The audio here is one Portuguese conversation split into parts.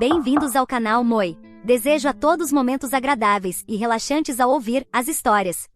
Bem-vindos ao canal Moi. Desejo a todos momentos agradáveis e relaxantes ao ouvir as histórias.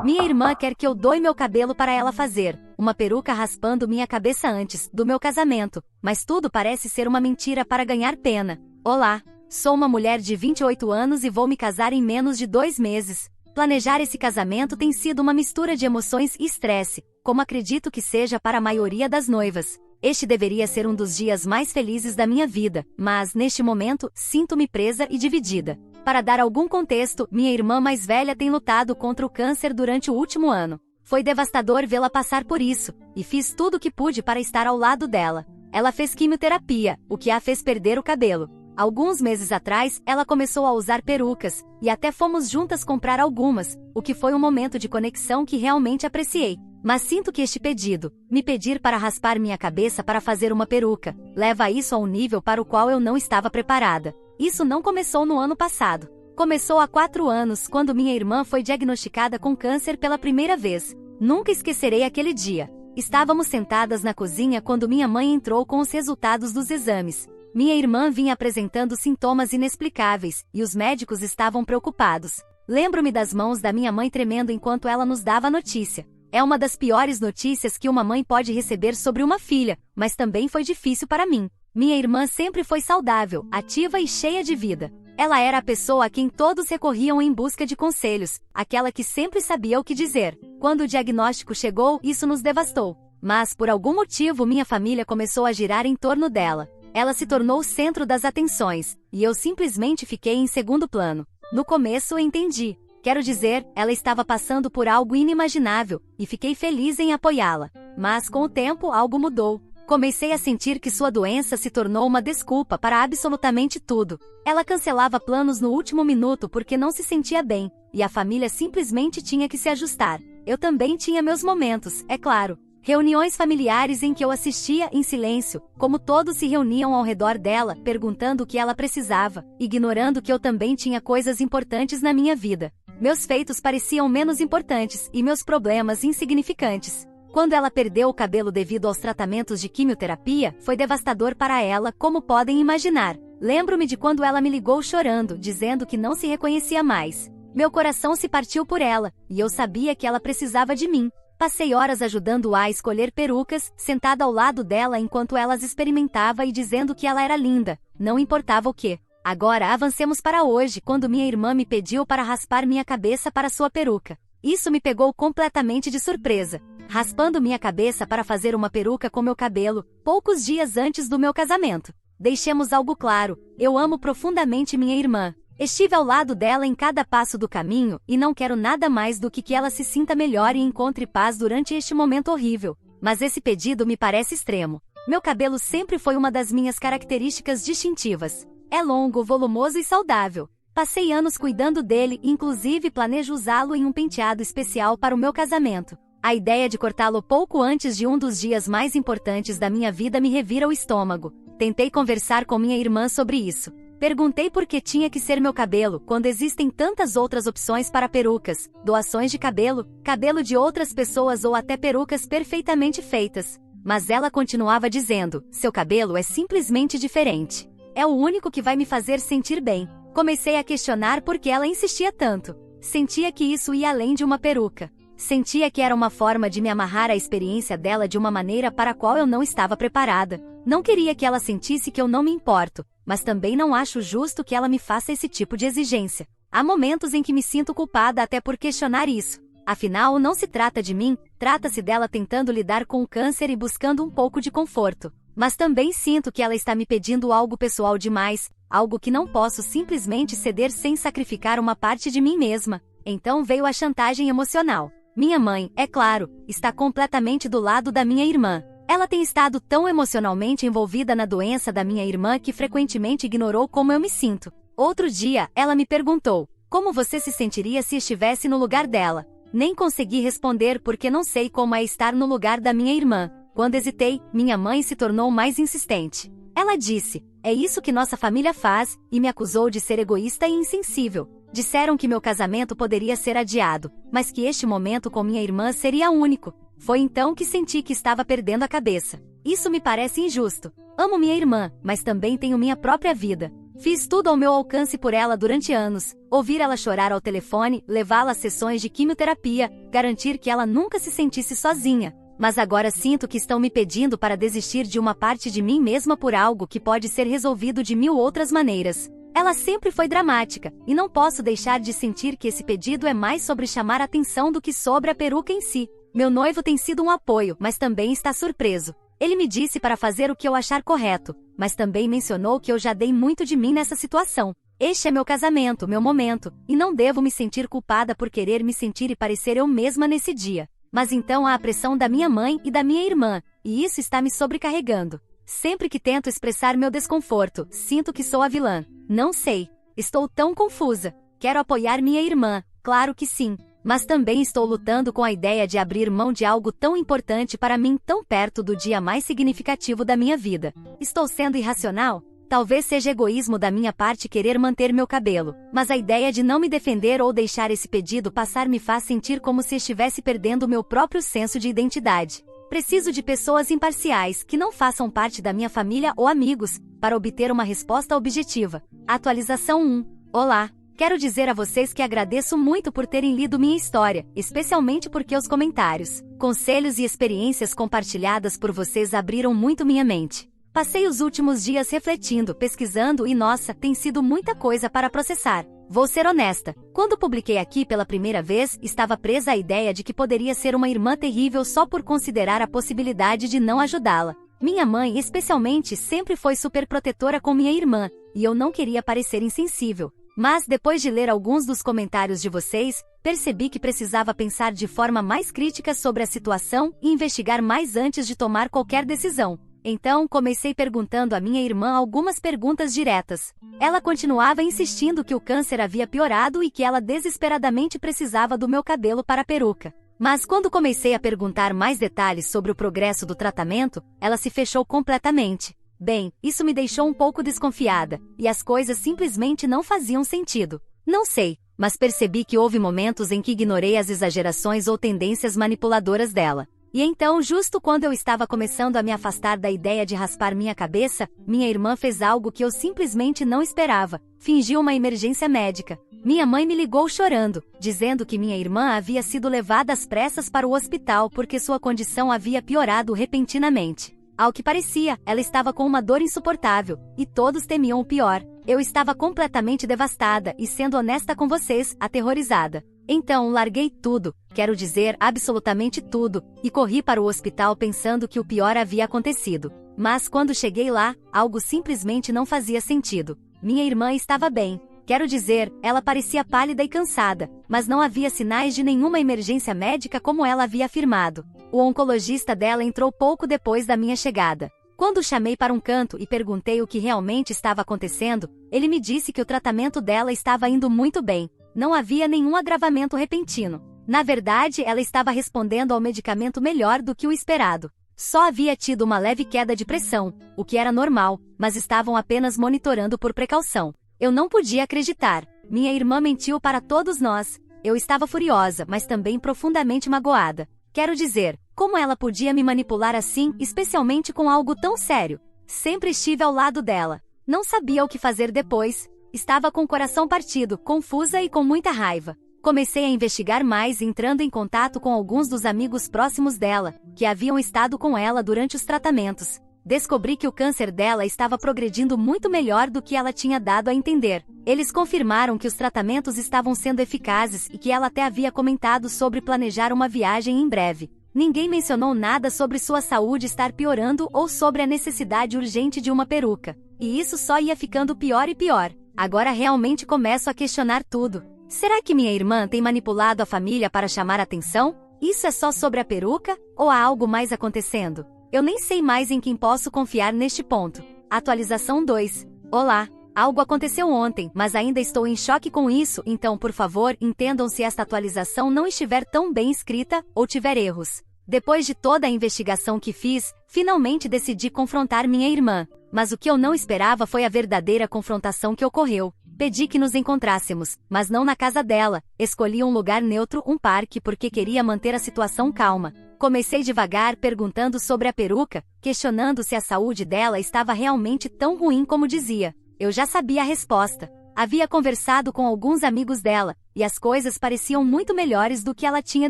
Minha irmã quer que eu doe meu cabelo para ela fazer uma peruca raspando minha cabeça antes do meu casamento, mas tudo parece ser uma mentira para ganhar pena. Olá, sou uma mulher de 28 anos e vou me casar em menos de 2 meses. Planejar esse casamento tem sido uma mistura de emoções e estresse, como acredito que seja para a maioria das noivas. Este deveria ser um dos dias mais felizes da minha vida, mas, neste momento, sinto-me presa e dividida. Para dar algum contexto, minha irmã mais velha tem lutado contra o câncer durante o último ano. Foi devastador vê-la passar por isso, e fiz tudo o que pude para estar ao lado dela. Ela fez quimioterapia, o que a fez perder o cabelo. Alguns meses atrás, ela começou a usar perucas, e até fomos juntas comprar algumas, o que foi um momento de conexão que realmente apreciei. Mas sinto que este pedido, me pedir para raspar minha cabeça para fazer uma peruca, leva isso a um nível para o qual eu não estava preparada. Isso não começou no ano passado. Começou há 4 anos, quando minha irmã foi diagnosticada com câncer pela primeira vez. Nunca esquecerei aquele dia. Estávamos sentadas na cozinha quando minha mãe entrou com os resultados dos exames. Minha irmã vinha apresentando sintomas inexplicáveis, e os médicos estavam preocupados. Lembro-me das mãos da minha mãe tremendo enquanto ela nos dava a notícia. É uma das piores notícias que uma mãe pode receber sobre uma filha, mas também foi difícil para mim. Minha irmã sempre foi saudável, ativa e cheia de vida. Ela era a pessoa a quem todos recorriam em busca de conselhos, aquela que sempre sabia o que dizer. Quando o diagnóstico chegou, isso nos devastou. Mas, por algum motivo, minha família começou a girar em torno dela. Ela se tornou o centro das atenções, e eu simplesmente fiquei em segundo plano. No começo, entendi. Quero dizer, ela estava passando por algo inimaginável, e fiquei feliz em apoiá-la. Mas com o tempo algo mudou. Comecei a sentir que sua doença se tornou uma desculpa para absolutamente tudo. Ela cancelava planos no último minuto porque não se sentia bem, e a família simplesmente tinha que se ajustar. Eu também tinha meus momentos, é claro. Reuniões familiares em que eu assistia em silêncio, como todos se reuniam ao redor dela, perguntando o que ela precisava, ignorando que eu também tinha coisas importantes na minha vida. Meus feitos pareciam menos importantes e meus problemas insignificantes. Quando ela perdeu o cabelo devido aos tratamentos de quimioterapia, foi devastador para ela, como podem imaginar. Lembro-me de quando ela me ligou chorando, dizendo que não se reconhecia mais. Meu coração se partiu por ela, e eu sabia que ela precisava de mim. Passei horas ajudando-a a escolher perucas, sentada ao lado dela enquanto ela as experimentava e dizendo que ela era linda, não importava o que. Agora avancemos para hoje, quando minha irmã me pediu para raspar minha cabeça para sua peruca. Isso me pegou completamente de surpresa. Raspando minha cabeça para fazer uma peruca com meu cabelo, poucos dias antes do meu casamento. Deixemos algo claro, eu amo profundamente minha irmã. Estive ao lado dela em cada passo do caminho, e não quero nada mais do que ela se sinta melhor e encontre paz durante este momento horrível. Mas esse pedido me parece extremo. Meu cabelo sempre foi uma das minhas características distintivas. É longo, volumoso e saudável. Passei anos cuidando dele, inclusive planejo usá-lo em um penteado especial para o meu casamento. A ideia de cortá-lo pouco antes de um dos dias mais importantes da minha vida me revira o estômago. Tentei conversar com minha irmã sobre isso. Perguntei por que tinha que ser meu cabelo, quando existem tantas outras opções para perucas, doações de cabelo, cabelo de outras pessoas ou até perucas perfeitamente feitas. Mas ela continuava dizendo, seu cabelo é simplesmente diferente. É o único que vai me fazer sentir bem. Comecei a questionar por que ela insistia tanto. Sentia que isso ia além de uma peruca. Sentia que era uma forma de me amarrar à experiência dela de uma maneira para a qual eu não estava preparada. Não queria que ela sentisse que eu não me importo, mas também não acho justo que ela me faça esse tipo de exigência. Há momentos em que me sinto culpada até por questionar isso. Afinal, não se trata de mim, trata-se dela tentando lidar com o câncer e buscando um pouco de conforto. Mas também sinto que ela está me pedindo algo pessoal demais, algo que não posso simplesmente ceder sem sacrificar uma parte de mim mesma. Então veio a chantagem emocional. Minha mãe, é claro, está completamente do lado da minha irmã. Ela tem estado tão emocionalmente envolvida na doença da minha irmã que frequentemente ignorou como eu me sinto. Outro dia, ela me perguntou, como você se sentiria se estivesse no lugar dela? Nem consegui responder porque não sei como é estar no lugar da minha irmã. Quando hesitei, minha mãe se tornou mais insistente. Ela disse, é isso que nossa família faz, e me acusou de ser egoísta e insensível. Disseram que meu casamento poderia ser adiado, mas que este momento com minha irmã seria único. Foi então que senti que estava perdendo a cabeça. Isso me parece injusto. Amo minha irmã, mas também tenho minha própria vida. Fiz tudo ao meu alcance por ela durante anos, ouvir ela chorar ao telefone, levá-la a sessões de quimioterapia, garantir que ela nunca se sentisse sozinha. Mas agora sinto que estão me pedindo para desistir de uma parte de mim mesma por algo que pode ser resolvido de 1000 outras maneiras. Ela sempre foi dramática, e não posso deixar de sentir que esse pedido é mais sobre chamar atenção do que sobre a peruca em si. Meu noivo tem sido um apoio, mas também está surpreso. Ele me disse para fazer o que eu achar correto, mas também mencionou que eu já dei muito de mim nessa situação. Este é meu casamento, meu momento, e não devo me sentir culpada por querer me sentir e parecer eu mesma nesse dia. Mas então há a pressão da minha mãe e da minha irmã, e isso está me sobrecarregando. Sempre que tento expressar meu desconforto, sinto que sou a vilã. Não sei. Estou tão confusa. Quero apoiar minha irmã, claro que sim. Mas também estou lutando com a ideia de abrir mão de algo tão importante para mim tão perto do dia mais significativo da minha vida. Estou sendo irracional? Talvez seja egoísmo da minha parte querer manter meu cabelo, mas a ideia de não me defender ou deixar esse pedido passar me faz sentir como se estivesse perdendo meu próprio senso de identidade. Preciso de pessoas imparciais, que não façam parte da minha família ou amigos, para obter uma resposta objetiva. Atualização 1. Olá! Quero dizer a vocês que agradeço muito por terem lido minha história, especialmente porque os comentários, conselhos e experiências compartilhadas por vocês abriram muito minha mente. Passei os últimos dias refletindo, pesquisando e nossa, tem sido muita coisa para processar. Vou ser honesta, quando publiquei aqui pela primeira vez, estava presa à ideia de que poderia ser uma irmã terrível só por considerar a possibilidade de não ajudá-la. Minha mãe, especialmente, sempre foi super protetora com minha irmã, e eu não queria parecer insensível. Mas, depois de ler alguns dos comentários de vocês, percebi que precisava pensar de forma mais crítica sobre a situação e investigar mais antes de tomar qualquer decisão. Então, comecei perguntando à minha irmã algumas perguntas diretas. Ela continuava insistindo que o câncer havia piorado e que ela desesperadamente precisava do meu cabelo para a peruca. Mas quando comecei a perguntar mais detalhes sobre o progresso do tratamento, ela se fechou completamente. Bem, isso me deixou um pouco desconfiada, e as coisas simplesmente não faziam sentido. Não sei, mas percebi que houve momentos em que ignorei as exagerações ou tendências manipuladoras dela. E então, justo quando eu estava começando a me afastar da ideia de raspar minha cabeça, minha irmã fez algo que eu simplesmente não esperava. Fingiu uma emergência médica. Minha mãe me ligou chorando, dizendo que minha irmã havia sido levada às pressas para o hospital porque sua condição havia piorado repentinamente. Ao que parecia, ela estava com uma dor insuportável, e todos temiam o pior. Eu estava completamente devastada e, sendo honesta com vocês, aterrorizada. Então, larguei tudo, quero dizer, absolutamente tudo, e corri para o hospital pensando que o pior havia acontecido. Mas quando cheguei lá, algo simplesmente não fazia sentido. Minha irmã estava bem. Quero dizer, ela parecia pálida e cansada, mas não havia sinais de nenhuma emergência médica como ela havia afirmado. O oncologista dela entrou pouco depois da minha chegada. Quando chamei para um canto e perguntei o que realmente estava acontecendo, ele me disse que o tratamento dela estava indo muito bem. Não havia nenhum agravamento repentino. Na verdade, ela estava respondendo ao medicamento melhor do que o esperado. Só havia tido uma leve queda de pressão, o que era normal, mas estavam apenas monitorando por precaução. Eu não podia acreditar. Minha irmã mentiu para todos nós. Eu estava furiosa, mas também profundamente magoada. Quero dizer, como ela podia me manipular assim, especialmente com algo tão sério? Sempre estive ao lado dela. Não sabia o que fazer depois. Estava com o coração partido, confusa e com muita raiva. Comecei a investigar mais, entrando em contato com alguns dos amigos próximos dela, que haviam estado com ela durante os tratamentos. Descobri que o câncer dela estava progredindo muito melhor do que ela tinha dado a entender. Eles confirmaram que os tratamentos estavam sendo eficazes e que ela até havia comentado sobre planejar uma viagem em breve. Ninguém mencionou nada sobre sua saúde estar piorando ou sobre a necessidade urgente de uma peruca. E isso só ia ficando pior e pior. Agora realmente começo a questionar tudo. Será que minha irmã tem manipulado a família para chamar atenção? Isso é só sobre a peruca? Ou há algo mais acontecendo? Eu nem sei mais em quem posso confiar neste ponto. Atualização 2. Olá! Algo aconteceu ontem, mas ainda estou em choque com isso, então por favor, entendam se esta atualização não estiver tão bem escrita, ou tiver erros. Depois de toda a investigação que fiz, finalmente decidi confrontar minha irmã. Mas o que eu não esperava foi a verdadeira confrontação que ocorreu. Pedi que nos encontrássemos, mas não na casa dela. Escolhi um lugar neutro, um parque, porque queria manter a situação calma. Comecei devagar, perguntando sobre a peruca, questionando se a saúde dela estava realmente tão ruim como dizia. Eu já sabia a resposta. Havia conversado com alguns amigos dela, e as coisas pareciam muito melhores do que ela tinha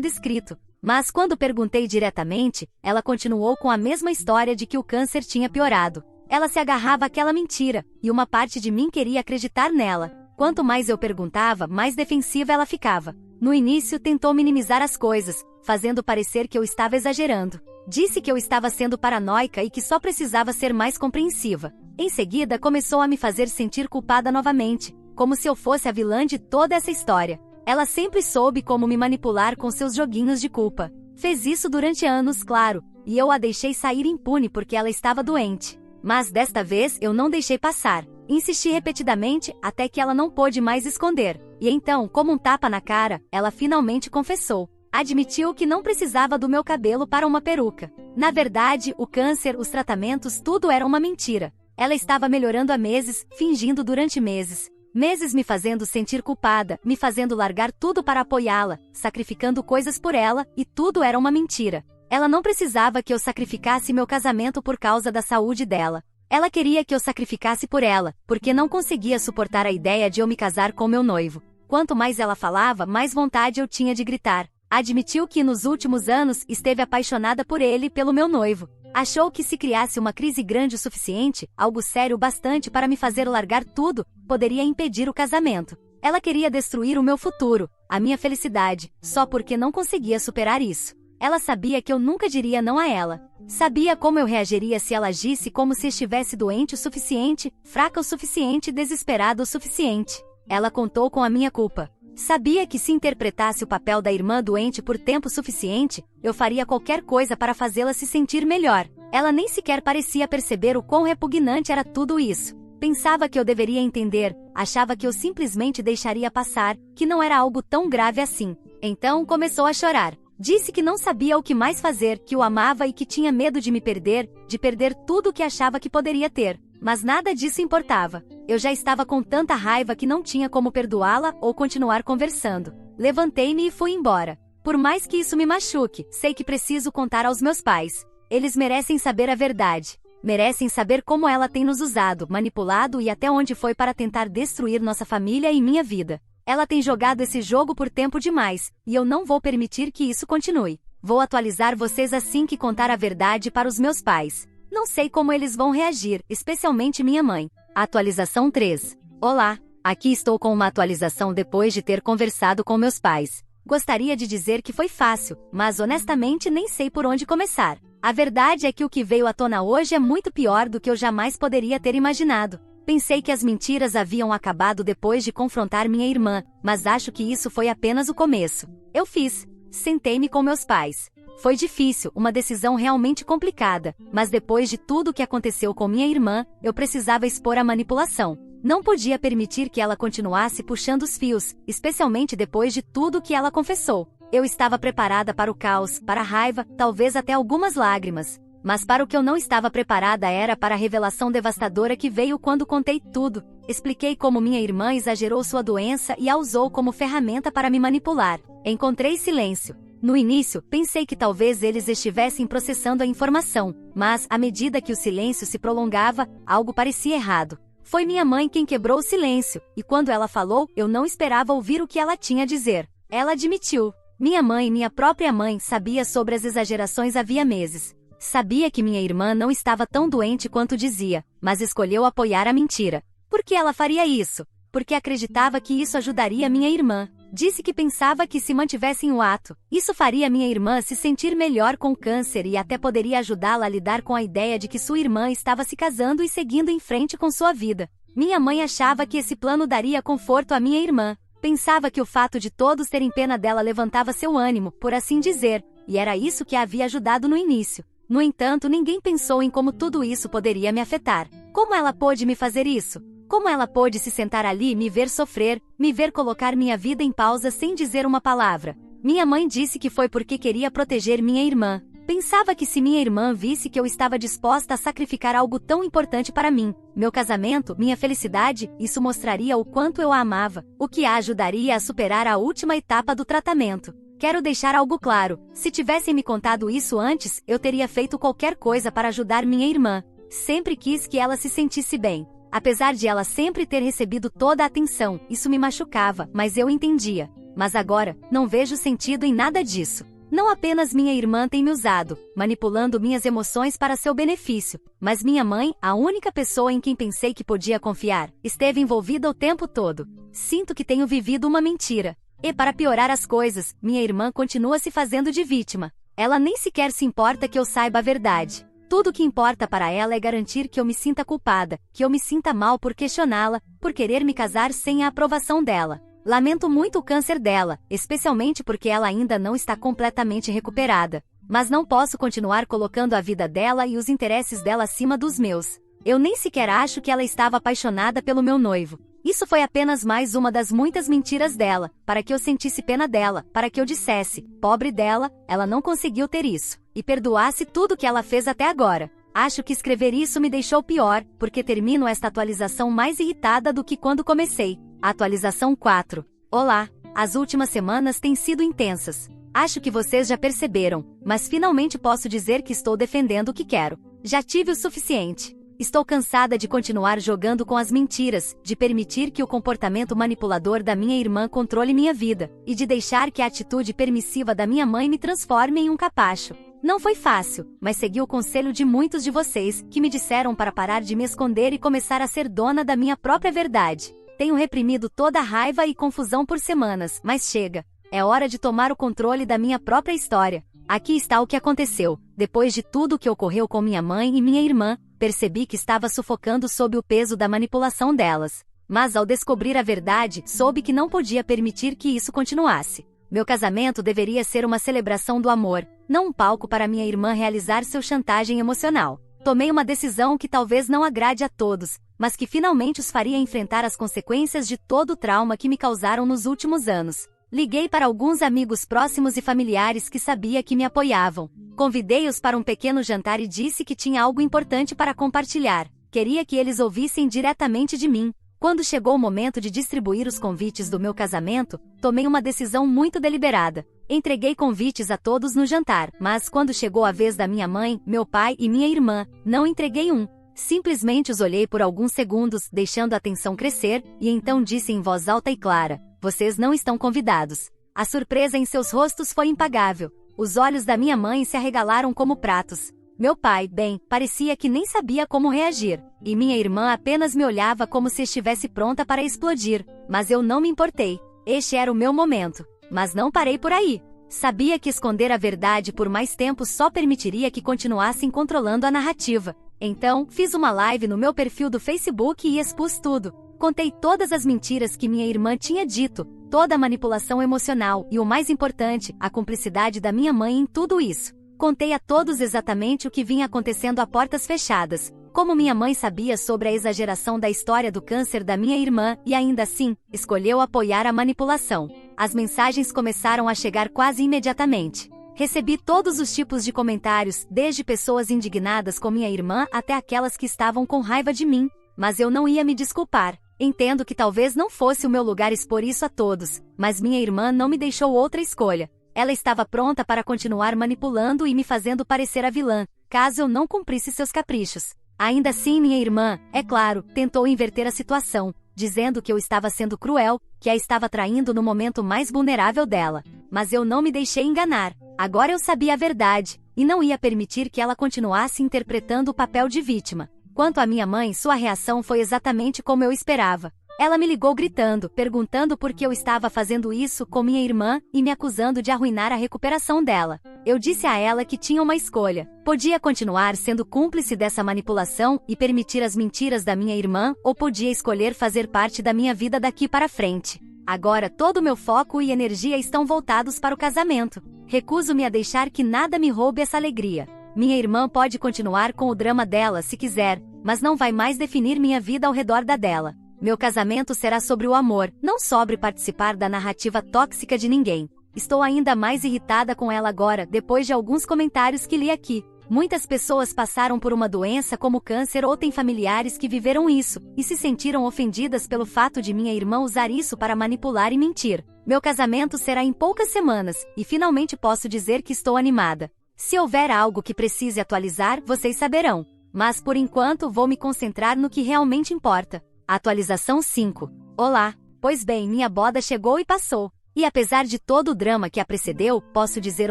descrito. Mas quando perguntei diretamente, ela continuou com a mesma história de que o câncer tinha piorado. Ela se agarrava àquela mentira, e uma parte de mim queria acreditar nela. Quanto mais eu perguntava, mais defensiva ela ficava. No início, tentou minimizar as coisas, fazendo parecer que eu estava exagerando. Disse que eu estava sendo paranoica e que só precisava ser mais compreensiva. Em seguida, começou a me fazer sentir culpada novamente, como se eu fosse a vilã de toda essa história. Ela sempre soube como me manipular com seus joguinhos de culpa. Fez isso durante anos, claro, e eu a deixei sair impune porque ela estava doente. Mas desta vez eu não deixei passar. Insisti repetidamente até que ela não pôde mais esconder. E então, como um tapa na cara, ela finalmente confessou. Admitiu que não precisava do meu cabelo para uma peruca. Na verdade, o câncer, os tratamentos, tudo era uma mentira. Ela estava melhorando há meses, fingindo durante meses. Meses me fazendo sentir culpada, me fazendo largar tudo para apoiá-la, sacrificando coisas por ela, e tudo era uma mentira. Ela não precisava que eu sacrificasse meu casamento por causa da saúde dela. Ela queria que eu sacrificasse por ela, porque não conseguia suportar a ideia de eu me casar com meu noivo. Quanto mais ela falava, mais vontade eu tinha de gritar. Admitiu que nos últimos anos esteve apaixonada por ele e pelo meu noivo. Achou que se criasse uma crise grande o suficiente, algo sério bastante para me fazer largar tudo, poderia impedir o casamento. Ela queria destruir o meu futuro, a minha felicidade, só porque não conseguia superar isso. Ela sabia que eu nunca diria não a ela. Sabia como eu reagiria se ela agisse como se estivesse doente o suficiente, fraca o suficiente, desesperada o suficiente. Ela contou com a minha culpa. Sabia que se interpretasse o papel da irmã doente por tempo suficiente, eu faria qualquer coisa para fazê-la se sentir melhor. Ela nem sequer parecia perceber o quão repugnante era tudo isso. Pensava que eu deveria entender, achava que eu simplesmente deixaria passar, que não era algo tão grave assim. Então começou a chorar. Disse que não sabia o que mais fazer, que o amava e que tinha medo de me perder, de perder tudo o que achava que poderia ter. Mas nada disso importava. Eu já estava com tanta raiva que não tinha como perdoá-la ou continuar conversando. Levantei-me e fui embora. Por mais que isso me machuque, sei que preciso contar aos meus pais. Eles merecem saber a verdade. Merecem saber como ela tem nos usado, manipulado e até onde foi para tentar destruir nossa família e minha vida. Ela tem jogado esse jogo por tempo demais, e eu não vou permitir que isso continue. Vou atualizar vocês assim que contar a verdade para os meus pais. Não sei como eles vão reagir, especialmente minha mãe. Atualização 3. Olá, aqui estou com uma atualização depois de ter conversado com meus pais. Gostaria de dizer que foi fácil, mas honestamente nem sei por onde começar. A verdade é que o que veio à tona hoje é muito pior do que eu jamais poderia ter imaginado. Pensei que as mentiras haviam acabado depois de confrontar minha irmã, mas acho que isso foi apenas o começo. Eu fiz. Sentei-me com meus pais. Foi difícil, uma decisão realmente complicada, mas depois de tudo o que aconteceu com minha irmã, eu precisava expor a manipulação. Não podia permitir que ela continuasse puxando os fios, especialmente depois de tudo que ela confessou. Eu estava preparada para o caos, para a raiva, talvez até algumas lágrimas. Mas para o que eu não estava preparada era para a revelação devastadora que veio quando contei tudo. Expliquei como minha irmã exagerou sua doença e a usou como ferramenta para me manipular. Encontrei silêncio. No início, pensei que talvez eles estivessem processando a informação, mas, à medida que o silêncio se prolongava, algo parecia errado. Foi minha mãe quem quebrou o silêncio, e quando ela falou, eu não esperava ouvir o que ela tinha a dizer. Ela admitiu. Minha mãe, minha própria mãe, sabia sobre as exagerações havia meses. Sabia que minha irmã não estava tão doente quanto dizia, mas escolheu apoiar a mentira. Por que ela faria isso? Porque acreditava que isso ajudaria minha irmã. Disse que pensava que se mantivessem o ato, isso faria minha irmã se sentir melhor com o câncer e até poderia ajudá-la a lidar com a ideia de que sua irmã estava se casando e seguindo em frente com sua vida. Minha mãe achava que esse plano daria conforto à minha irmã. Pensava que o fato de todos terem pena dela levantava seu ânimo, por assim dizer, e era isso que a havia ajudado no início. No entanto, ninguém pensou em como tudo isso poderia me afetar. Como ela pôde me fazer isso? Como ela pôde se sentar ali e me ver sofrer, me ver colocar minha vida em pausa sem dizer uma palavra? Minha mãe disse que foi porque queria proteger minha irmã. Pensava que se minha irmã visse que eu estava disposta a sacrificar algo tão importante para mim, meu casamento, minha felicidade, isso mostraria o quanto eu a amava, o que a ajudaria a superar a última etapa do tratamento. Quero deixar algo claro, se tivessem me contado isso antes, eu teria feito qualquer coisa para ajudar minha irmã. Sempre quis que ela se sentisse bem. Apesar de ela sempre ter recebido toda a atenção, isso me machucava, mas eu entendia. Mas agora, não vejo sentido em nada disso. Não apenas minha irmã tem me usado, manipulando minhas emoções para seu benefício, mas minha mãe, a única pessoa em quem pensei que podia confiar, esteve envolvida o tempo todo. Sinto que tenho vivido uma mentira. E para piorar as coisas, minha irmã continua se fazendo de vítima. Ela nem sequer se importa que eu saiba a verdade. Tudo o que importa para ela é garantir que eu me sinta culpada, que eu me sinta mal por questioná-la, por querer me casar sem a aprovação dela. Lamento muito o câncer dela, especialmente porque ela ainda não está completamente recuperada. Mas não posso continuar colocando a vida dela e os interesses dela acima dos meus. Eu nem sequer acho que ela estava apaixonada pelo meu noivo. Isso foi apenas mais uma das muitas mentiras dela, para que eu sentisse pena dela, para que eu dissesse, pobre dela, ela não conseguiu ter isso, e perdoasse tudo que ela fez até agora. Acho que escrever isso me deixou pior, porque termino esta atualização mais irritada do que quando comecei. Atualização 4. Olá, as últimas semanas têm sido intensas. Acho que vocês já perceberam, mas finalmente posso dizer que estou defendendo o que quero. Já tive o suficiente. Estou cansada de continuar jogando com as mentiras, de permitir que o comportamento manipulador da minha irmã controle minha vida, e de deixar que a atitude permissiva da minha mãe me transforme em um capacho. Não foi fácil, mas segui o conselho de muitos de vocês, que me disseram para parar de me esconder e começar a ser dona da minha própria verdade. Tenho reprimido toda a raiva e confusão por semanas, mas chega. É hora de tomar o controle da minha própria história. Aqui está o que aconteceu. Depois de tudo o que ocorreu com minha mãe e minha irmã, percebi que estava sufocando sob o peso da manipulação delas. Mas ao descobrir a verdade, soube que não podia permitir que isso continuasse. Meu casamento deveria ser uma celebração do amor, não um palco para minha irmã realizar seu chantagem emocional. Tomei uma decisão que talvez não agrade a todos, mas que finalmente os faria enfrentar as consequências de todo o trauma que me causaram nos últimos anos. Liguei para alguns amigos próximos e familiares que sabia que me apoiavam. Convidei-os para um pequeno jantar e disse que tinha algo importante para compartilhar. Queria que eles ouvissem diretamente de mim. Quando chegou o momento de distribuir os convites do meu casamento, tomei uma decisão muito deliberada. Entreguei convites a todos no jantar, mas quando chegou a vez da minha mãe, meu pai e minha irmã, não entreguei um. Simplesmente os olhei por alguns segundos, deixando a tensão crescer, e então disse em voz alta e clara: vocês não estão convidados. A surpresa em seus rostos foi impagável. Os olhos da minha mãe se arregalaram como pratos. Meu pai, bem, parecia que nem sabia como reagir. E minha irmã apenas me olhava como se estivesse pronta para explodir. Mas eu não me importei. Este era o meu momento. Mas não parei por aí. Sabia que esconder a verdade por mais tempo só permitiria que continuassem controlando a narrativa. Então, fiz uma live no meu perfil do Facebook e expus tudo. Contei todas as mentiras que minha irmã tinha dito, toda a manipulação emocional e, o mais importante, a cumplicidade da minha mãe em tudo isso. Contei a todos exatamente o que vinha acontecendo a portas fechadas, como minha mãe sabia sobre a exageração da história do câncer da minha irmã e ainda assim, escolheu apoiar a manipulação. As mensagens começaram a chegar quase imediatamente. Recebi todos os tipos de comentários, desde pessoas indignadas com minha irmã até aquelas que estavam com raiva de mim, mas eu não ia me desculpar. Entendo que talvez não fosse o meu lugar expor isso a todos, mas minha irmã não me deixou outra escolha. Ela estava pronta para continuar manipulando e me fazendo parecer a vilã, caso eu não cumprisse seus caprichos. Ainda assim, minha irmã, é claro, tentou inverter a situação, dizendo que eu estava sendo cruel, que a estava traindo no momento mais vulnerável dela. Mas eu não me deixei enganar. Agora eu sabia a verdade, e não ia permitir que ela continuasse interpretando o papel de vítima. Quanto à minha mãe, sua reação foi exatamente como eu esperava. Ela me ligou gritando, perguntando por que eu estava fazendo isso com minha irmã e me acusando de arruinar a recuperação dela. Eu disse a ela que tinha uma escolha. Podia continuar sendo cúmplice dessa manipulação e permitir as mentiras da minha irmã, ou podia escolher fazer parte da minha vida daqui para frente. Agora todo o meu foco e energia estão voltados para o casamento. Recuso-me a deixar que nada me roube essa alegria. Minha irmã pode continuar com o drama dela se quiser, mas não vai mais definir minha vida ao redor da dela. Meu casamento será sobre o amor, não sobre participar da narrativa tóxica de ninguém. Estou ainda mais irritada com ela agora, depois de alguns comentários que li aqui. Muitas pessoas passaram por uma doença como câncer ou têm familiares que viveram isso, e se sentiram ofendidas pelo fato de minha irmã usar isso para manipular e mentir. Meu casamento será em poucas semanas, e finalmente posso dizer que estou animada. Se houver algo que precise atualizar, vocês saberão. Mas por enquanto vou me concentrar no que realmente importa. Atualização 5. Olá! Pois bem, minha boda chegou e passou. E apesar de todo o drama que a precedeu, posso dizer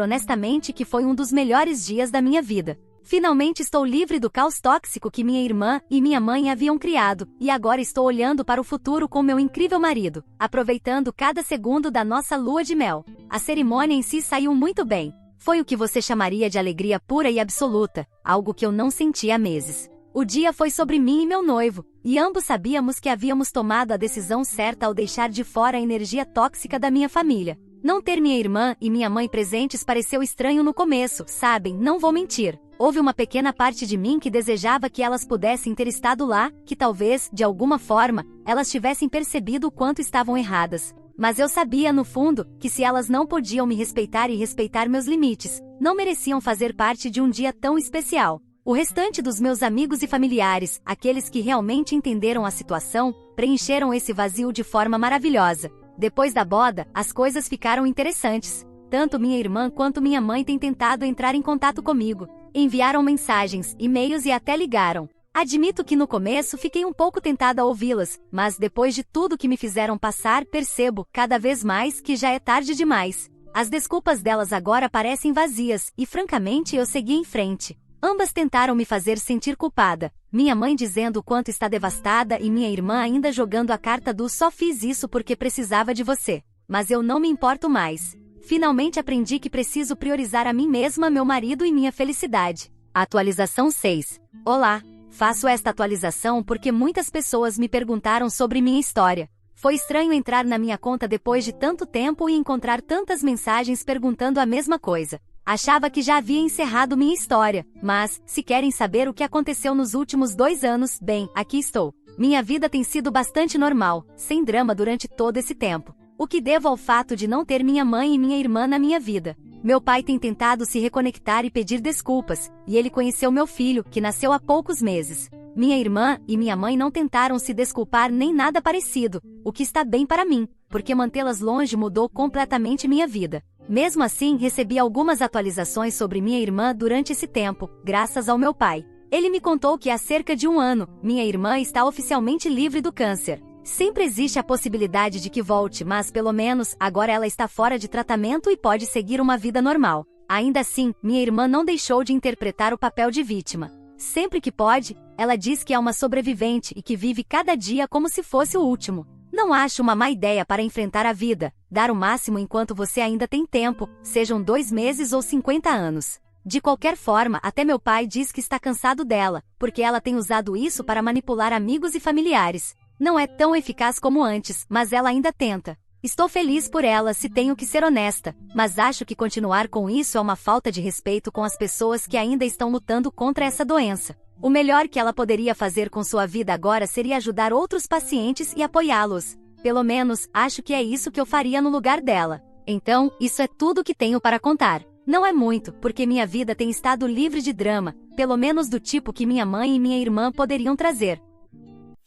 honestamente que foi um dos melhores dias da minha vida. Finalmente estou livre do caos tóxico que minha irmã e minha mãe haviam criado, e agora estou olhando para o futuro com meu incrível marido, aproveitando cada segundo da nossa lua de mel. A cerimônia em si saiu muito bem. Foi o que você chamaria de alegria pura e absoluta, algo que eu não sentia há meses. O dia foi sobre mim e meu noivo, e ambos sabíamos que havíamos tomado a decisão certa ao deixar de fora a energia tóxica da minha família. Não ter minha irmã e minha mãe presentes pareceu estranho no começo, sabem, não vou mentir. Houve uma pequena parte de mim que desejava que elas pudessem ter estado lá, que talvez, de alguma forma, elas tivessem percebido o quanto estavam erradas. Mas eu sabia, no fundo, que se elas não podiam me respeitar e respeitar meus limites, não mereciam fazer parte de um dia tão especial. O restante dos meus amigos e familiares, aqueles que realmente entenderam a situação, preencheram esse vazio de forma maravilhosa. Depois da boda, as coisas ficaram interessantes. Tanto minha irmã quanto minha mãe têm tentado entrar em contato comigo. Enviaram mensagens, e-mails e até ligaram. Admito que no começo fiquei um pouco tentada a ouvi-las, mas depois de tudo que me fizeram passar, percebo, cada vez mais, que já é tarde demais. As desculpas delas agora parecem vazias, e francamente eu segui em frente. Ambas tentaram me fazer sentir culpada, minha mãe dizendo o quanto está devastada e minha irmã ainda jogando a carta do só fiz isso porque precisava de você. Mas eu não me importo mais. Finalmente aprendi que preciso priorizar a mim mesma, meu marido e minha felicidade. Atualização 6. Olá! Faço esta atualização porque muitas pessoas me perguntaram sobre minha história. Foi estranho entrar na minha conta depois de tanto tempo e encontrar tantas mensagens perguntando a mesma coisa. Achava que já havia encerrado minha história, mas, se querem saber o que aconteceu nos últimos 2 anos, bem, aqui estou. Minha vida tem sido bastante normal, sem drama durante todo esse tempo. O que devo ao fato de não ter minha mãe e minha irmã na minha vida. Meu pai tem tentado se reconectar e pedir desculpas, e ele conheceu meu filho, que nasceu há poucos meses. Minha irmã e minha mãe não tentaram se desculpar nem nada parecido, o que está bem para mim, porque mantê-las longe mudou completamente minha vida. Mesmo assim, recebi algumas atualizações sobre minha irmã durante esse tempo, graças ao meu pai. Ele me contou que há cerca de 1 ano, minha irmã está oficialmente livre do câncer. Sempre existe a possibilidade de que volte, mas pelo menos, agora ela está fora de tratamento e pode seguir uma vida normal. Ainda assim, minha irmã não deixou de interpretar o papel de vítima. Sempre que pode, ela diz que é uma sobrevivente e que vive cada dia como se fosse o último. Não acho uma má ideia para enfrentar a vida, dar o máximo enquanto você ainda tem tempo, sejam 2 meses ou 50 anos. De qualquer forma, até meu pai diz que está cansado dela, porque ela tem usado isso para manipular amigos e familiares. Não é tão eficaz como antes, mas ela ainda tenta. Estou feliz por ela, se tenho que ser honesta, mas acho que continuar com isso é uma falta de respeito com as pessoas que ainda estão lutando contra essa doença. O melhor que ela poderia fazer com sua vida agora seria ajudar outros pacientes e apoiá-los. Pelo menos, acho que é isso que eu faria no lugar dela. Então, isso é tudo que tenho para contar. Não é muito, porque minha vida tem estado livre de drama, pelo menos do tipo que minha mãe e minha irmã poderiam trazer.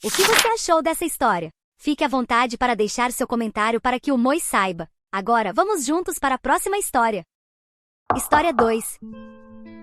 O que você achou dessa história? Fique à vontade para deixar seu comentário para que o Moi saiba. Agora, vamos juntos para a próxima história. História 2.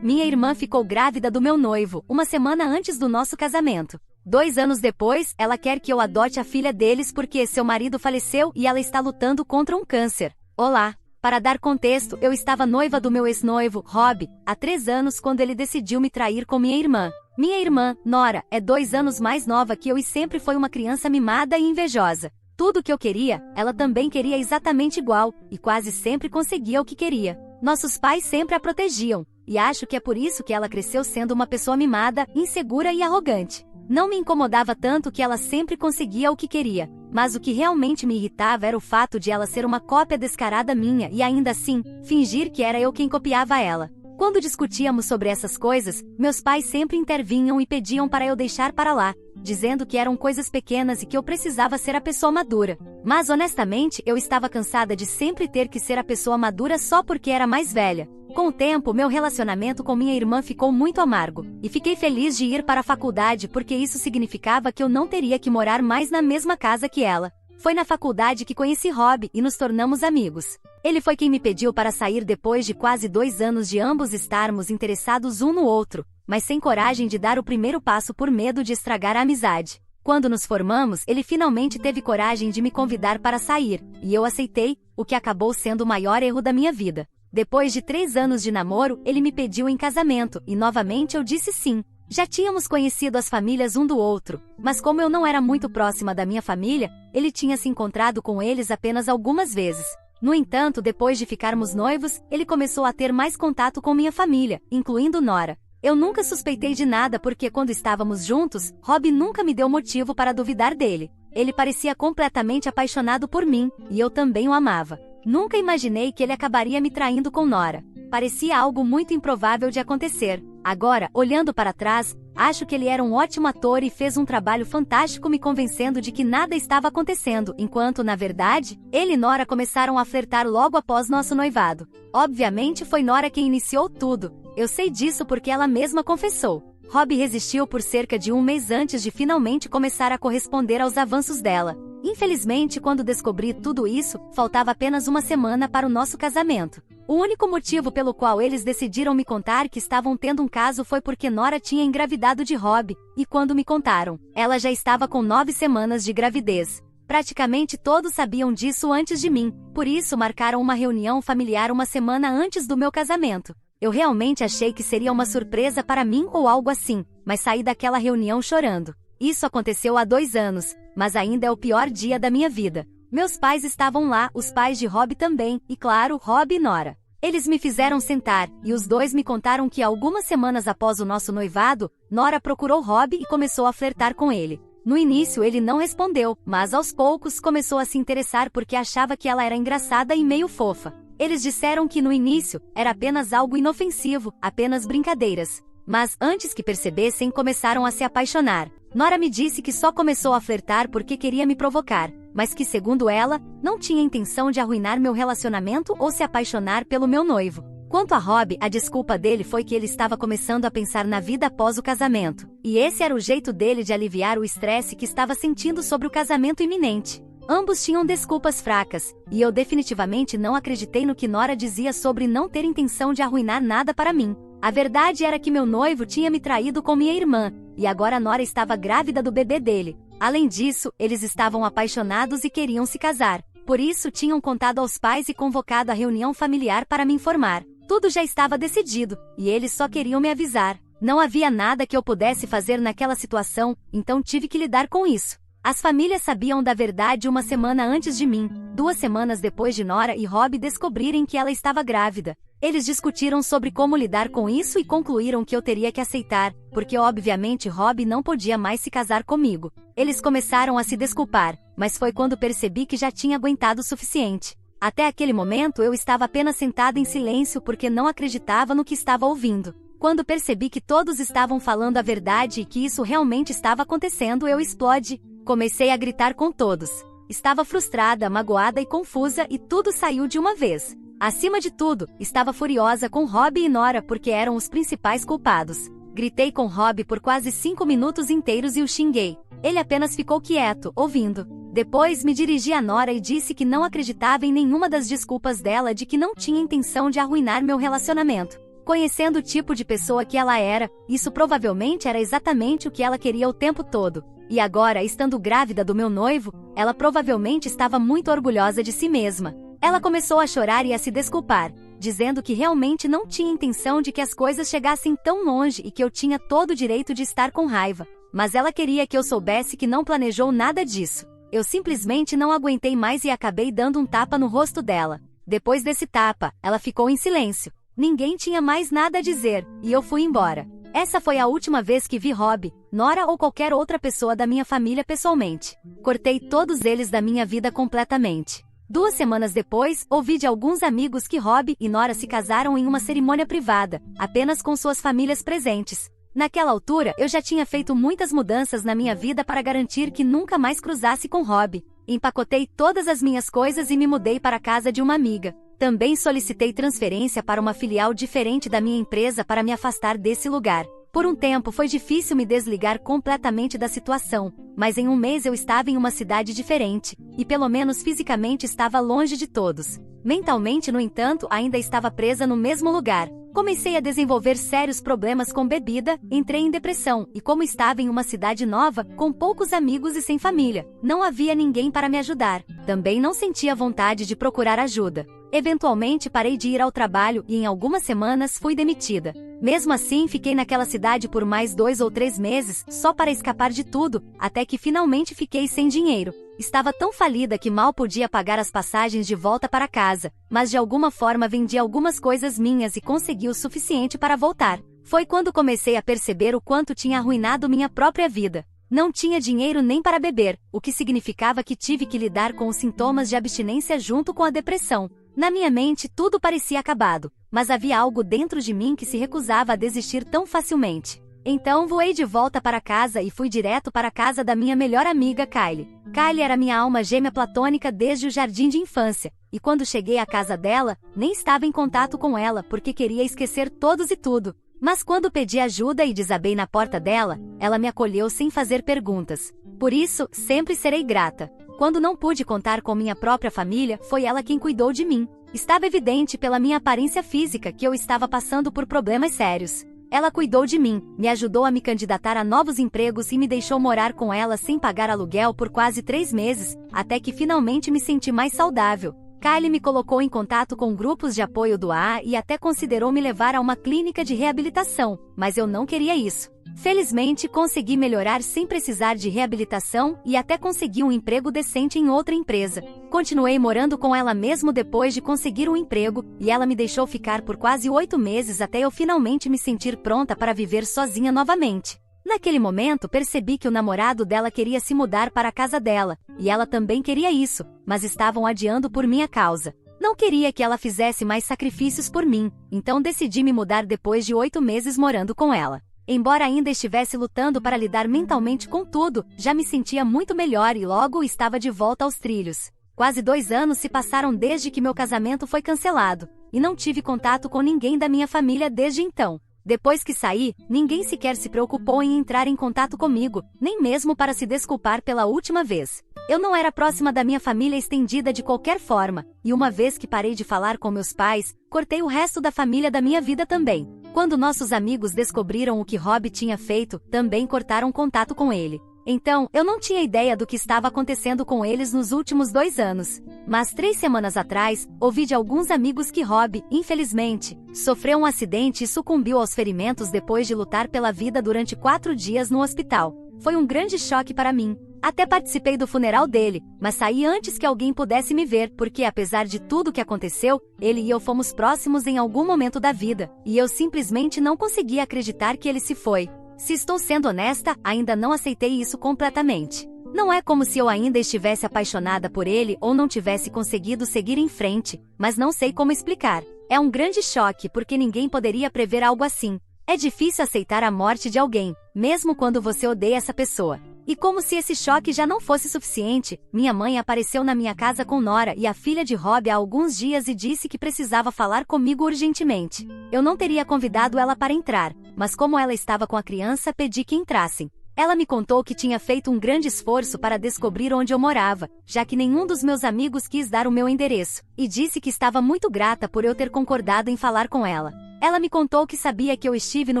Minha irmã ficou grávida do meu noivo, 1 semana antes do nosso casamento. 2 anos depois, ela quer que eu adote a filha deles porque seu marido faleceu e ela está lutando contra um câncer. Olá! Para dar contexto, eu estava noiva do meu ex-noivo, Rob, há 3 anos quando ele decidiu me trair com minha irmã. Minha irmã, Nora, é 2 anos mais nova que eu e sempre foi uma criança mimada e invejosa. Tudo o que eu queria, ela também queria exatamente igual, e quase sempre conseguia o que queria. Nossos pais sempre a protegiam, e acho que é por isso que ela cresceu sendo uma pessoa mimada, insegura e arrogante. Não me incomodava tanto que ela sempre conseguia o que queria, mas o que realmente me irritava era o fato de ela ser uma cópia descarada minha e ainda assim, fingir que era eu quem copiava ela. Quando discutíamos sobre essas coisas, meus pais sempre intervinham e pediam para eu deixar para lá. dizendo que eram coisas pequenas e que eu precisava ser a pessoa madura. Mas honestamente, eu estava cansada de sempre ter que ser a pessoa madura só porque era mais velha. Com o tempo, meu relacionamento com minha irmã ficou muito amargo, e fiquei feliz de ir para a faculdade porque isso significava que eu não teria que morar mais na mesma casa que ela. Foi na faculdade que conheci Rob e nos tornamos amigos. Ele foi quem me pediu para sair depois de quase 2 anos de ambos estarmos interessados um no outro, mas sem coragem de dar o primeiro passo por medo de estragar a amizade. Quando nos formamos, ele finalmente teve coragem de me convidar para sair, e eu aceitei, o que acabou sendo o maior erro da minha vida. Depois de 3 anos de namoro, ele me pediu em casamento, e novamente eu disse sim. Já tínhamos conhecido as famílias um do outro, mas como eu não era muito próxima da minha família, ele tinha se encontrado com eles apenas algumas vezes. No entanto, depois de ficarmos noivos, ele começou a ter mais contato com minha família, incluindo Nora. Eu nunca suspeitei de nada porque quando estávamos juntos, Rob nunca me deu motivo para duvidar dele. Ele parecia completamente apaixonado por mim, e eu também o amava. Nunca imaginei que ele acabaria me traindo com Nora. Parecia algo muito improvável de acontecer. Agora, olhando para trás, acho que ele era um ótimo ator e fez um trabalho fantástico me convencendo de que nada estava acontecendo, enquanto, na verdade, ele e Nora começaram a flertar logo após nosso noivado. Obviamente foi Nora quem iniciou tudo. Eu sei disso porque ela mesma confessou. Rob resistiu por cerca de 1 mês antes de finalmente começar a corresponder aos avanços dela. Infelizmente, quando descobri tudo isso, faltava apenas 1 semana para o nosso casamento. O único motivo pelo qual eles decidiram me contar que estavam tendo um caso foi porque Nora tinha engravidado de Rob, e quando me contaram, ela já estava com 9 semanas de gravidez. Praticamente todos sabiam disso antes de mim, por isso marcaram uma reunião familiar 1 semana antes do meu casamento. Eu realmente achei que seria uma surpresa para mim ou algo assim, mas saí daquela reunião chorando. Isso aconteceu há 2 anos, mas ainda é o pior dia da minha vida. Meus pais estavam lá, os pais de Rob também, e claro, Rob e Nora. Eles me fizeram sentar, e os dois me contaram que algumas semanas após o nosso noivado, Nora procurou Rob e começou a flertar com ele. No início ele não respondeu, mas aos poucos começou a se interessar porque achava que ela era engraçada e meio fofa. Eles disseram que no início, era apenas algo inofensivo, apenas brincadeiras. Mas antes que percebessem, começaram a se apaixonar. Nora me disse que só começou a flertar porque queria me provocar, mas que, segundo ela, não tinha intenção de arruinar meu relacionamento ou se apaixonar pelo meu noivo. Quanto a Rob, a desculpa dele foi que ele estava começando a pensar na vida após o casamento, e esse era o jeito dele de aliviar o estresse que estava sentindo sobre o casamento iminente. Ambos tinham desculpas fracas, e eu definitivamente não acreditei no que Nora dizia sobre não ter intenção de arruinar nada para mim. A verdade era que meu noivo tinha me traído com minha irmã, e agora Nora estava grávida do bebê dele. Além disso, eles estavam apaixonados e queriam se casar. Por isso tinham contado aos pais e convocado a reunião familiar para me informar. Tudo já estava decidido, e eles só queriam me avisar. Não havia nada que eu pudesse fazer naquela situação, então tive que lidar com isso. As famílias sabiam da verdade 1 semana antes de mim, 2 semanas depois de Nora e Rob descobrirem que ela estava grávida. Eles discutiram sobre como lidar com isso e concluíram que eu teria que aceitar, porque obviamente Rob não podia mais se casar comigo. Eles começaram a se desculpar, mas foi quando percebi que já tinha aguentado o suficiente. Até aquele momento eu estava apenas sentada em silêncio porque não acreditava no que estava ouvindo. Quando percebi que todos estavam falando a verdade e que isso realmente estava acontecendo, eu explodi. Comecei a gritar com todos. Estava frustrada, magoada e confusa e tudo saiu de uma vez. Acima de tudo, estava furiosa com Rob e Nora porque eram os principais culpados. Gritei com Rob por quase 5 minutos inteiros e o xinguei. Ele apenas ficou quieto, ouvindo. Depois me dirigi a Nora e disse que não acreditava em nenhuma das desculpas dela de que não tinha intenção de arruinar meu relacionamento. Conhecendo o tipo de pessoa que ela era, isso provavelmente era exatamente o que ela queria o tempo todo. E agora, estando grávida do meu noivo, ela provavelmente estava muito orgulhosa de si mesma. Ela começou a chorar e a se desculpar, dizendo que realmente não tinha intenção de que as coisas chegassem tão longe e que eu tinha todo o direito de estar com raiva. Mas ela queria que eu soubesse que não planejou nada disso. Eu simplesmente não aguentei mais e acabei dando um tapa no rosto dela. Depois desse tapa, ela ficou em silêncio. Ninguém tinha mais nada a dizer, e eu fui embora. Essa foi a última vez que vi Rob, Nora ou qualquer outra pessoa da minha família pessoalmente. Cortei todos eles da minha vida completamente. 2 semanas depois, ouvi de alguns amigos que Rob e Nora se casaram em uma cerimônia privada, apenas com suas famílias presentes. Naquela altura, eu já tinha feito muitas mudanças na minha vida para garantir que nunca mais cruzasse com Rob. Empacotei todas as minhas coisas e me mudei para a casa de uma amiga. Também solicitei transferência para uma filial diferente da minha empresa para me afastar desse lugar. Por um tempo foi difícil me desligar completamente da situação, mas em um mês eu estava em uma cidade diferente, e pelo menos fisicamente estava longe de todos. Mentalmente, no entanto, ainda estava presa no mesmo lugar. Comecei a desenvolver sérios problemas com bebida, entrei em depressão, e como estava em uma cidade nova, com poucos amigos e sem família, não havia ninguém para me ajudar. Também não sentia vontade de procurar ajuda. Eventualmente parei de ir ao trabalho e em algumas semanas fui demitida. Mesmo assim, fiquei naquela cidade por mais 2 ou 3 meses, só para escapar de tudo, até que finalmente fiquei sem dinheiro. Estava tão falida que mal podia pagar as passagens de volta para casa, mas de alguma forma vendi algumas coisas minhas e consegui o suficiente para voltar. Foi quando comecei a perceber o quanto tinha arruinado minha própria vida. Não tinha dinheiro nem para beber, o que significava que tive que lidar com os sintomas de abstinência junto com a depressão. Na minha mente tudo parecia acabado, mas havia algo dentro de mim que se recusava a desistir tão facilmente. Então voei de volta para casa e fui direto para a casa da minha melhor amiga Kylie. Kylie era minha alma gêmea platônica desde o jardim de infância, e quando cheguei à casa dela, nem estava em contato com ela porque queria esquecer todos e tudo. Mas quando pedi ajuda e desabei na porta dela, ela me acolheu sem fazer perguntas. Por isso, sempre serei grata. Quando não pude contar com minha própria família, foi ela quem cuidou de mim. Estava evidente pela minha aparência física que eu estava passando por problemas sérios. Ela cuidou de mim, me ajudou a me candidatar a novos empregos e me deixou morar com ela sem pagar aluguel por quase 3 meses, até que finalmente me senti mais saudável. Kylie me colocou em contato com grupos de apoio do AA e até considerou me levar a uma clínica de reabilitação, mas eu não queria isso. Felizmente, consegui melhorar sem precisar de reabilitação e até consegui um emprego decente em outra empresa. Continuei morando com ela mesmo depois de conseguir um emprego, e ela me deixou ficar por quase 8 meses até eu finalmente me sentir pronta para viver sozinha novamente. Naquele momento, percebi que o namorado dela queria se mudar para a casa dela, e ela também queria isso, mas estavam adiando por minha causa. Não queria que ela fizesse mais sacrifícios por mim, então decidi me mudar depois de 8 meses morando com ela. Embora ainda estivesse lutando para lidar mentalmente com tudo, já me sentia muito melhor e logo estava de volta aos trilhos. Quase 2 anos se passaram desde que meu casamento foi cancelado, e não tive contato com ninguém da minha família desde então. Depois que saí, ninguém sequer se preocupou em entrar em contato comigo, nem mesmo para se desculpar pela última vez. Eu não era próxima da minha família estendida de qualquer forma, e uma vez que parei de falar com meus pais, cortei o resto da família da minha vida também. Quando nossos amigos descobriram o que Rob tinha feito, também cortaram contato com ele. Então, eu não tinha ideia do que estava acontecendo com eles nos últimos 2 anos. Mas 3 semanas atrás, ouvi de alguns amigos que Rob, infelizmente, sofreu um acidente e sucumbiu aos ferimentos depois de lutar pela vida durante 4 dias no hospital. Foi um grande choque para mim. Até participei do funeral dele, mas saí antes que alguém pudesse me ver, porque apesar de tudo que aconteceu, ele e eu fomos próximos em algum momento da vida, e eu simplesmente não conseguia acreditar que ele se foi. Se estou sendo honesta, ainda não aceitei isso completamente. Não é como se eu ainda estivesse apaixonada por ele ou não tivesse conseguido seguir em frente, mas não sei como explicar. É um grande choque porque ninguém poderia prever algo assim. É difícil aceitar a morte de alguém, mesmo quando você odeia essa pessoa. E como se esse choque já não fosse suficiente, minha mãe apareceu na minha casa com Nora e a filha de Rob há alguns dias e disse que precisava falar comigo urgentemente. Eu não teria convidado ela para entrar, mas como ela estava com a criança, pedi que entrassem. Ela me contou que tinha feito um grande esforço para descobrir onde eu morava, já que nenhum dos meus amigos quis dar o meu endereço, e disse que estava muito grata por eu ter concordado em falar com ela. Ela me contou que sabia que eu estive no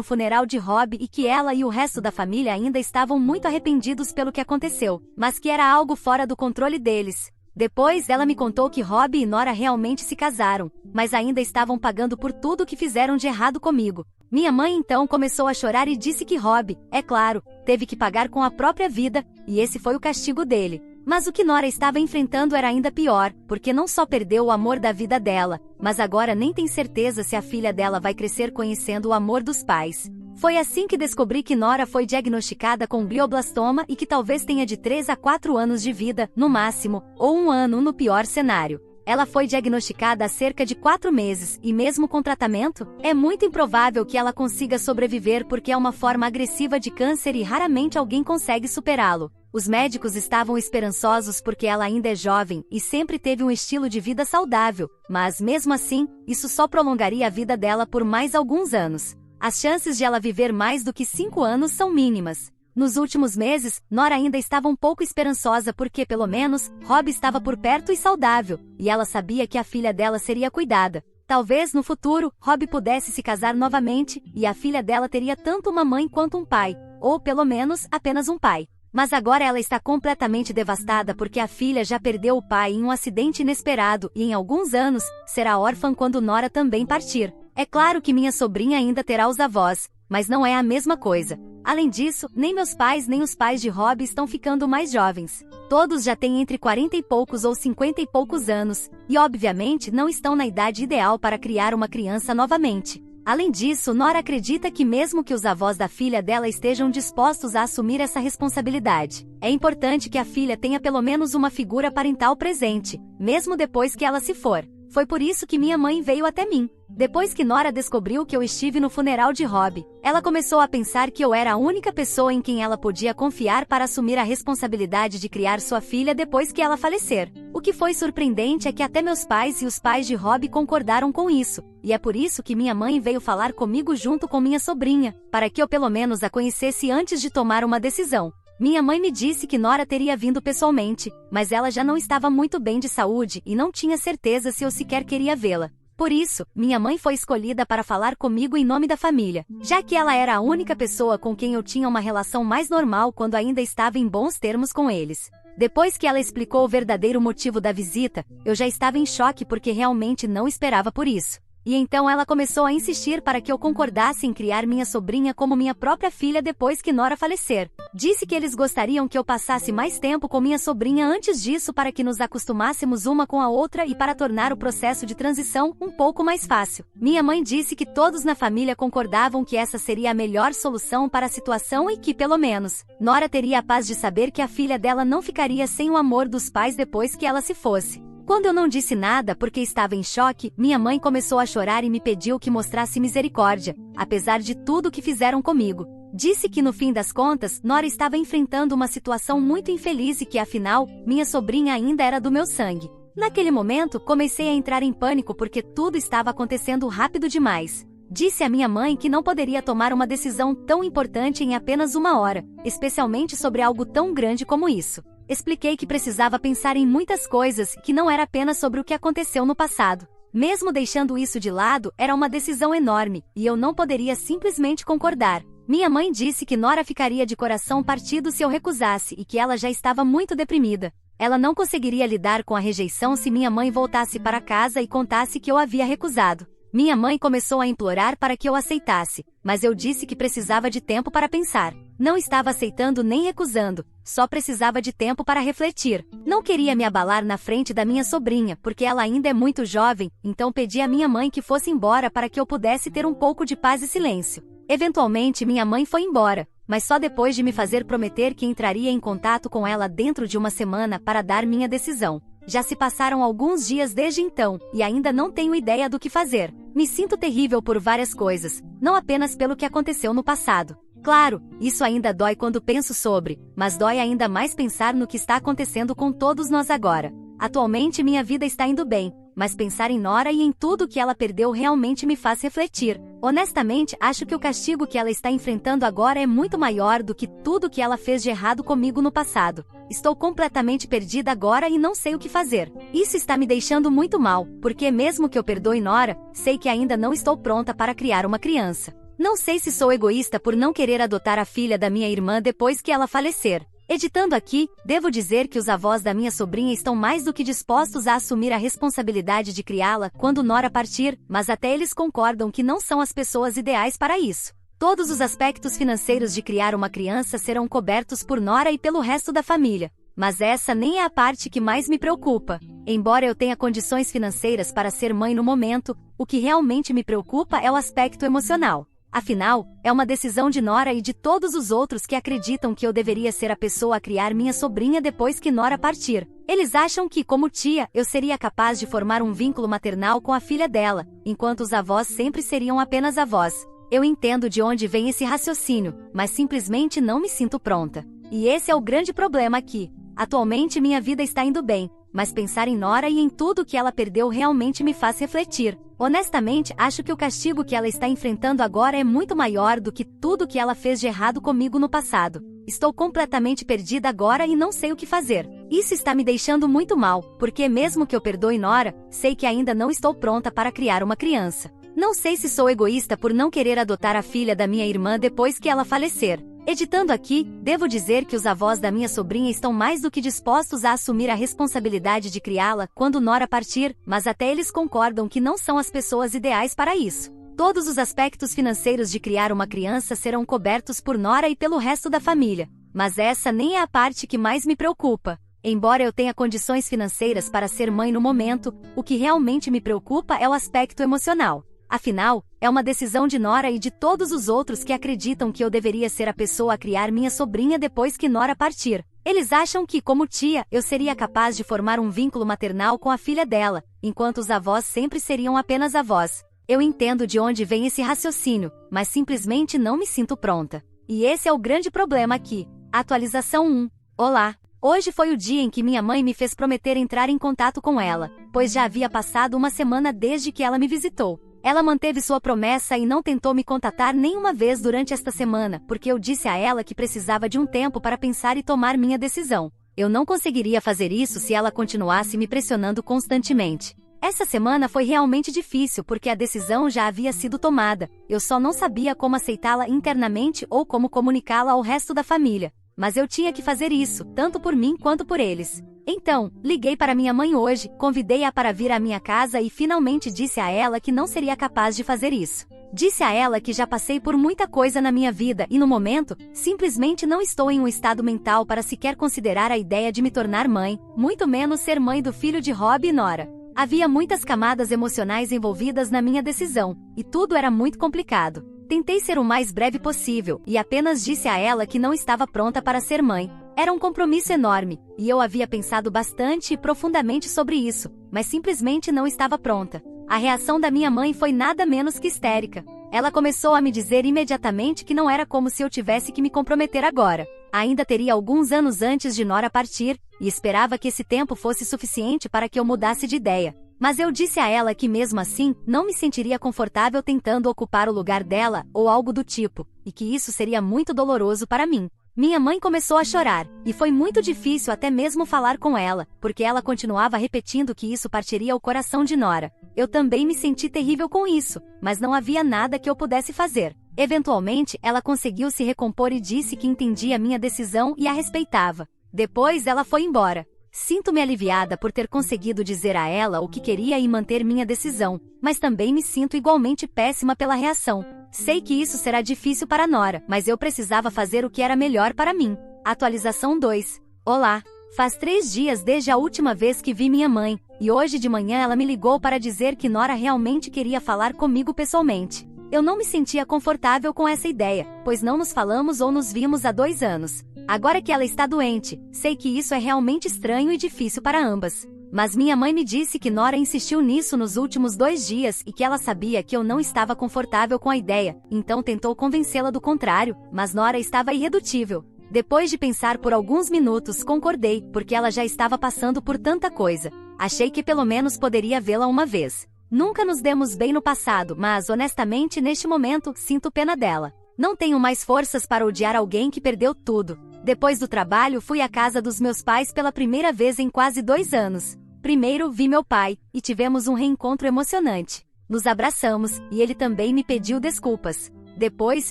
funeral de Rob e que ela e o resto da família ainda estavam muito arrependidos pelo que aconteceu, mas que era algo fora do controle deles. Depois, ela me contou que Rob e Nora realmente se casaram, mas ainda estavam pagando por tudo que fizeram de errado comigo. Minha mãe então começou a chorar e disse que Rob, é claro, teve que pagar com a própria vida, e esse foi o castigo dele. Mas o que Nora estava enfrentando era ainda pior, porque não só perdeu o amor da vida dela, mas agora nem tem certeza se a filha dela vai crescer conhecendo o amor dos pais. Foi assim que descobri que Nora foi diagnosticada com glioblastoma e que talvez tenha de 3 a 4 anos de vida, no máximo, ou 1 ano no pior cenário. Ela foi diagnosticada há cerca de 4 meses, e mesmo com tratamento, é muito improvável que ela consiga sobreviver porque é uma forma agressiva de câncer e raramente alguém consegue superá-lo. Os médicos estavam esperançosos porque ela ainda é jovem e sempre teve um estilo de vida saudável, mas mesmo assim, isso só prolongaria a vida dela por mais alguns anos. As chances de ela viver mais do que 5 anos são mínimas. Nos últimos meses, Nora ainda estava um pouco esperançosa porque, pelo menos, Rob estava por perto e saudável, e ela sabia que a filha dela seria cuidada. Talvez, no futuro, Rob pudesse se casar novamente, e a filha dela teria tanto uma mãe quanto um pai, ou pelo menos, apenas um pai. Mas agora ela está completamente devastada porque a filha já perdeu o pai em um acidente inesperado e em alguns anos, será órfã quando Nora também partir. É claro que minha sobrinha ainda terá os avós, mas não é a mesma coisa. Além disso, nem meus pais nem os pais de Rob estão ficando mais jovens. Todos já têm entre 40 e poucos ou 50 e poucos anos, e obviamente não estão na idade ideal para criar uma criança novamente. Além disso, Nora acredita que mesmo que os avós da filha dela estejam dispostos a assumir essa responsabilidade, é importante que a filha tenha pelo menos uma figura parental presente, mesmo depois que ela se for. Foi por isso que minha mãe veio até mim. Depois que Nora descobriu que eu estive no funeral de Rob, ela começou a pensar que eu era a única pessoa em quem ela podia confiar para assumir a responsabilidade de criar sua filha depois que ela falecer. O que foi surpreendente é que até meus pais e os pais de Rob concordaram com isso, e é por isso que minha mãe veio falar comigo junto com minha sobrinha, para que eu pelo menos a conhecesse antes de tomar uma decisão. Minha mãe me disse que Nora teria vindo pessoalmente, mas ela já não estava muito bem de saúde e não tinha certeza se eu sequer queria vê-la. Por isso, minha mãe foi escolhida para falar comigo em nome da família, já que ela era a única pessoa com quem eu tinha uma relação mais normal quando ainda estava em bons termos com eles. Depois que ela explicou o verdadeiro motivo da visita, eu já estava em choque porque realmente não esperava por isso. E então ela começou a insistir para que eu concordasse em criar minha sobrinha como minha própria filha depois que Nora falecer. Disse que eles gostariam que eu passasse mais tempo com minha sobrinha antes disso para que nos acostumássemos uma com a outra e para tornar o processo de transição um pouco mais fácil. Minha mãe disse que todos na família concordavam que essa seria a melhor solução para a situação e que, pelo menos, Nora teria a paz de saber que a filha dela não ficaria sem o amor dos pais depois que ela se fosse. Quando eu não disse nada porque estava em choque, minha mãe começou a chorar e me pediu que mostrasse misericórdia, apesar de tudo que fizeram comigo. Disse que no fim das contas, Nora estava enfrentando uma situação muito infeliz e que afinal, minha sobrinha ainda era do meu sangue. Naquele momento, comecei a entrar em pânico porque tudo estava acontecendo rápido demais. Disse à minha mãe que não poderia tomar uma decisão tão importante em apenas uma hora, especialmente sobre algo tão grande como isso. Expliquei que precisava pensar em muitas coisas, que não era apenas sobre o que aconteceu no passado. Mesmo deixando isso de lado, era uma decisão enorme, e eu não poderia simplesmente concordar. Minha mãe disse que Nora ficaria de coração partido se eu recusasse e que ela já estava muito deprimida. Ela não conseguiria lidar com a rejeição se minha mãe voltasse para casa e contasse que eu havia recusado. Minha mãe começou a implorar para que eu aceitasse, mas eu disse que precisava de tempo para pensar. Não estava aceitando nem recusando, só precisava de tempo para refletir. Não queria me abalar na frente da minha sobrinha, porque ela ainda é muito jovem, então pedi à minha mãe que fosse embora para que eu pudesse ter um pouco de paz e silêncio. Eventualmente minha mãe foi embora, mas só depois de me fazer prometer que entraria em contato com ela dentro de uma semana para dar minha decisão. Já se passaram alguns dias desde então, e ainda não tenho ideia do que fazer. Me sinto terrível por várias coisas, não apenas pelo que aconteceu no passado. Claro, isso ainda dói quando penso sobre, mas dói ainda mais pensar no que está acontecendo com todos nós agora. Atualmente minha vida está indo bem, mas pensar em Nora e em tudo que ela perdeu realmente me faz refletir. Honestamente, acho que o castigo que ela está enfrentando agora é muito maior do que tudo que ela fez de errado comigo no passado. Estou completamente perdida agora e não sei o que fazer. Isso está me deixando muito mal, porque mesmo que eu perdoe Nora, sei que ainda não estou pronta para criar uma criança. Não sei se sou egoísta por não querer adotar a filha da minha irmã depois que ela falecer. Editando aqui, devo dizer que os avós da minha sobrinha estão mais do que dispostos a assumir a responsabilidade de criá-la quando Nora partir, mas até eles concordam que não são as pessoas ideais para isso. Todos os aspectos financeiros de criar uma criança serão cobertos por Nora e pelo resto da família. Mas essa nem é a parte que mais me preocupa. Embora eu tenha condições financeiras para ser mãe no momento, o que realmente me preocupa é o aspecto emocional. Afinal, é uma decisão de Nora e de todos os outros que acreditam que eu deveria ser a pessoa a criar minha sobrinha depois que Nora partir. Eles acham que, como tia, eu seria capaz de formar um vínculo maternal com a filha dela, enquanto os avós sempre seriam apenas avós. Eu entendo de onde vem esse raciocínio, mas simplesmente não me sinto pronta. E esse é o grande problema aqui. Atualmente minha vida está indo bem, mas pensar em Nora e em tudo que ela perdeu realmente me faz refletir. Honestamente, acho que o castigo que ela está enfrentando agora é muito maior do que tudo que ela fez de errado comigo no passado. Estou completamente perdida agora e não sei o que fazer. Isso está me deixando muito mal, porque mesmo que eu perdoe Nora, sei que ainda não estou pronta para criar uma criança. Não sei se sou egoísta por não querer adotar a filha da minha irmã depois que ela falecer. Editando aqui, devo dizer que os avós da minha sobrinha estão mais do que dispostos a assumir a responsabilidade de criá-la quando Nora partir, mas até eles concordam que não são as pessoas ideais para isso. Todos os aspectos financeiros de criar uma criança serão cobertos por Nora e pelo resto da família. Mas essa nem é a parte que mais me preocupa. Embora eu tenha condições financeiras para ser mãe no momento, o que realmente me preocupa é o aspecto emocional. Afinal, é uma decisão de Nora e de todos os outros que acreditam que eu deveria ser a pessoa a criar minha sobrinha depois que Nora partir. Eles acham que, como tia, eu seria capaz de formar um vínculo maternal com a filha dela, enquanto os avós sempre seriam apenas avós. Eu entendo de onde vem esse raciocínio, mas simplesmente não me sinto pronta. E esse é o grande problema aqui. Atualização 1. Olá! Hoje foi o dia em que minha mãe me fez prometer entrar em contato com ela, pois já havia passado uma semana desde que ela me visitou. Ela manteve sua promessa e não tentou me contatar nenhuma vez durante esta semana, porque eu disse a ela que precisava de um tempo para pensar e tomar minha decisão. Eu não conseguiria fazer isso se ela continuasse me pressionando constantemente. Essa semana foi realmente difícil porque a decisão já havia sido tomada, eu só não sabia como aceitá-la internamente ou como comunicá-la ao resto da família. Mas eu tinha que fazer isso, tanto por mim quanto por eles. Então, liguei para minha mãe hoje, convidei-a para vir à minha casa e finalmente disse a ela que não seria capaz de fazer isso. Disse a ela que já passei por muita coisa na minha vida e no momento, simplesmente não estou em um estado mental para sequer considerar a ideia de me tornar mãe, muito menos ser mãe do filho de Rob e Nora. Havia muitas camadas emocionais envolvidas na minha decisão, e tudo era muito complicado. Tentei ser o mais breve possível, e apenas disse a ela que não estava pronta para ser mãe. Era um compromisso enorme, e eu havia pensado bastante e profundamente sobre isso, mas simplesmente não estava pronta. A reação da minha mãe foi nada menos que histérica. Ela começou a me dizer imediatamente que não era como se eu tivesse que me comprometer agora. Ainda teria alguns anos antes de Nora partir, e esperava que esse tempo fosse suficiente para que eu mudasse de ideia. Mas eu disse a ela que mesmo assim, não me sentiria confortável tentando ocupar o lugar dela, ou algo do tipo, e que isso seria muito doloroso para mim. Minha mãe começou a chorar, e foi muito difícil até mesmo falar com ela, porque ela continuava repetindo que isso partiria o coração de Nora. Eu também me senti terrível com isso, mas não havia nada que eu pudesse fazer. Eventualmente, ela conseguiu se recompor e disse que entendia minha decisão e a respeitava. Depois ela foi embora. Sinto-me aliviada por ter conseguido dizer a ela o que queria e manter minha decisão, mas também me sinto igualmente péssima pela reação. Sei que isso será difícil para Nora, mas eu precisava fazer o que era melhor para mim. Atualização 2. Olá! Faz 3 dias desde a última vez que vi minha mãe, e hoje de manhã ela me ligou para dizer que Nora realmente queria falar comigo pessoalmente. Eu não me sentia confortável com essa ideia, pois não nos falamos ou nos vimos há 2 anos. Agora que ela está doente, sei que isso é realmente estranho e difícil para ambas. Mas minha mãe me disse que Nora insistiu nisso nos últimos 2 dias e que ela sabia que eu não estava confortável com a ideia, então tentou convencê-la do contrário, mas Nora estava irredutível. Depois de pensar por alguns minutos, concordei, porque ela já estava passando por tanta coisa. Achei que pelo menos poderia vê-la uma vez. Nunca nos demos bem no passado, mas honestamente neste momento, sinto pena dela. Não tenho mais forças para odiar alguém que perdeu tudo. Depois do trabalho, fui à casa dos meus pais pela primeira vez em quase 2 anos. Primeiro, vi meu pai, e tivemos um reencontro emocionante. Nos abraçamos, e ele também me pediu desculpas. Depois,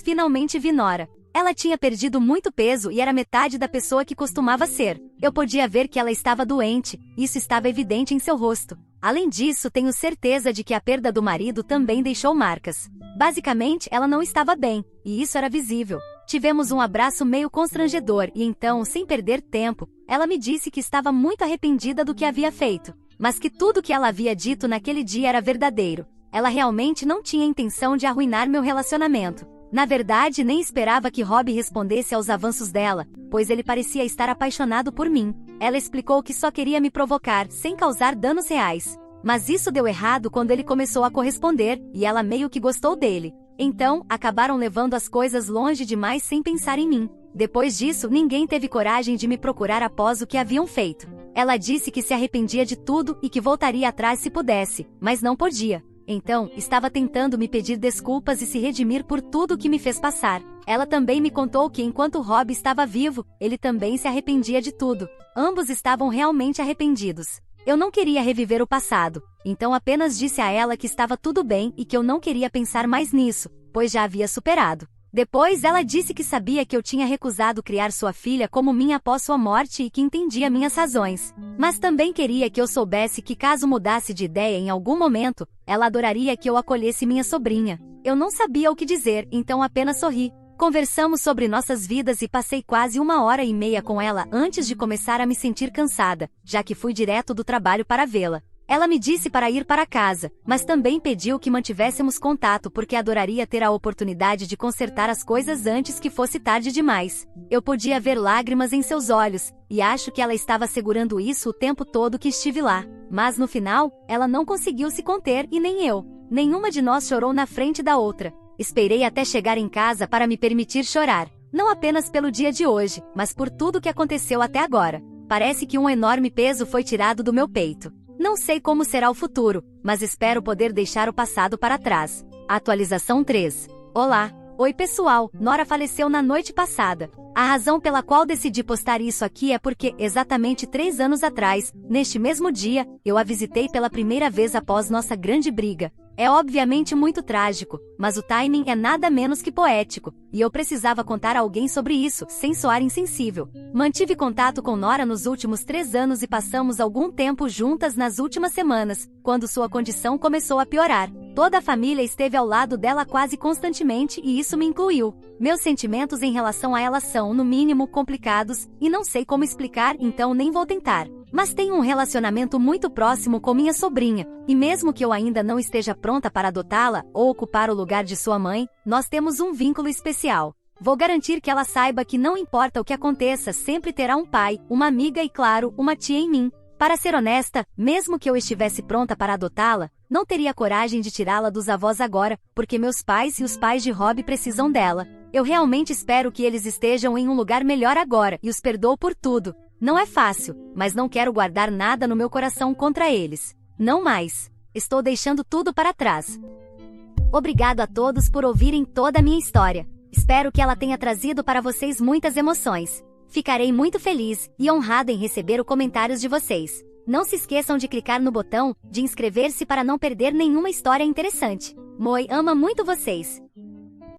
finalmente vi Nora. Ela tinha perdido muito peso e era metade da pessoa que costumava ser. Eu podia ver que ela estava doente, isso estava evidente em seu rosto. Além disso, tenho certeza de que a perda do marido também deixou marcas. Basicamente, ela não estava bem, e isso era visível. Tivemos um abraço meio constrangedor e então, sem perder tempo, ela me disse que estava muito arrependida do que havia feito, mas que tudo que ela havia dito naquele dia era verdadeiro. Ela realmente não tinha intenção de arruinar meu relacionamento. Na verdade, nem esperava que Rob respondesse aos avanços dela, pois ele parecia estar apaixonado por mim. Ela explicou que só queria me provocar, sem causar danos reais. Mas isso deu errado quando ele começou a corresponder, e ela meio que gostou dele. Então, acabaram levando as coisas longe demais sem pensar em mim. Depois disso, ninguém teve coragem de me procurar após o que haviam feito. Ela disse que se arrependia de tudo e que voltaria atrás se pudesse, mas não podia. Então, estava tentando me pedir desculpas e se redimir por tudo que me fez passar. Ela também me contou que enquanto Rob estava vivo, ele também se arrependia de tudo. Ambos estavam realmente arrependidos. Eu não queria reviver o passado, então apenas disse a ela que estava tudo bem e que eu não queria pensar mais nisso, pois já havia superado. Depois ela disse que sabia que eu tinha recusado criar sua filha como minha após sua morte e que entendia minhas razões. Mas também queria que eu soubesse que caso mudasse de ideia em algum momento, ela adoraria que eu acolhesse minha sobrinha. Eu não sabia o que dizer, então apenas sorri. Conversamos sobre nossas vidas e passei quase 1h30 com ela antes de começar a me sentir cansada, já que fui direto do trabalho para vê-la. Ela me disse para ir para casa, mas também pediu que mantivéssemos contato porque adoraria ter a oportunidade de consertar as coisas antes que fosse tarde demais. Eu podia ver lágrimas em seus olhos, e acho que ela estava segurando isso o tempo todo que estive lá. Mas no final, ela não conseguiu se conter e nem eu. Nenhuma de nós chorou na frente da outra. Esperei até chegar em casa para me permitir chorar. Não apenas pelo dia de hoje, mas por tudo que aconteceu até agora. Parece que um enorme peso foi tirado do meu peito. Não sei como será o futuro, mas espero poder deixar o passado para trás. Atualização 3. Olá. Oi pessoal, Nora faleceu na noite passada. A razão pela qual decidi postar isso aqui é porque, exatamente 3 anos atrás, neste mesmo dia, eu a visitei pela primeira vez após nossa grande briga. É obviamente muito trágico, mas o timing é nada menos que poético, e eu precisava contar a alguém sobre isso, sem soar insensível. Mantive contato com Nora nos últimos 3 anos e passamos algum tempo juntas nas últimas semanas, quando sua condição começou a piorar. Toda a família esteve ao lado dela quase constantemente e isso me incluiu. Meus sentimentos em relação a ela são, no mínimo, complicados, e não sei como explicar, então nem vou tentar. Mas tenho um relacionamento muito próximo com minha sobrinha, e mesmo que eu ainda não esteja pronta para adotá-la ou ocupar o lugar de sua mãe, nós temos um vínculo especial. Vou garantir que ela saiba que não importa o que aconteça, sempre terá um pai, uma amiga e, claro, uma tia em mim. Para ser honesta, mesmo que eu estivesse pronta para adotá-la, não teria coragem de tirá-la dos avós agora, porque meus pais e os pais de Rob precisam dela. Eu realmente espero que eles estejam em um lugar melhor agora e os perdoo por tudo. Não é fácil, mas não quero guardar nada no meu coração contra eles. Não mais. Estou deixando tudo para trás. Obrigado a todos por ouvirem toda a minha história. Espero que ela tenha trazido para vocês muitas emoções. Ficarei muito feliz e honrada em receber os comentários de vocês. Não se esqueçam de clicar no botão de inscrever-se para não perder nenhuma história interessante. Moi ama muito vocês.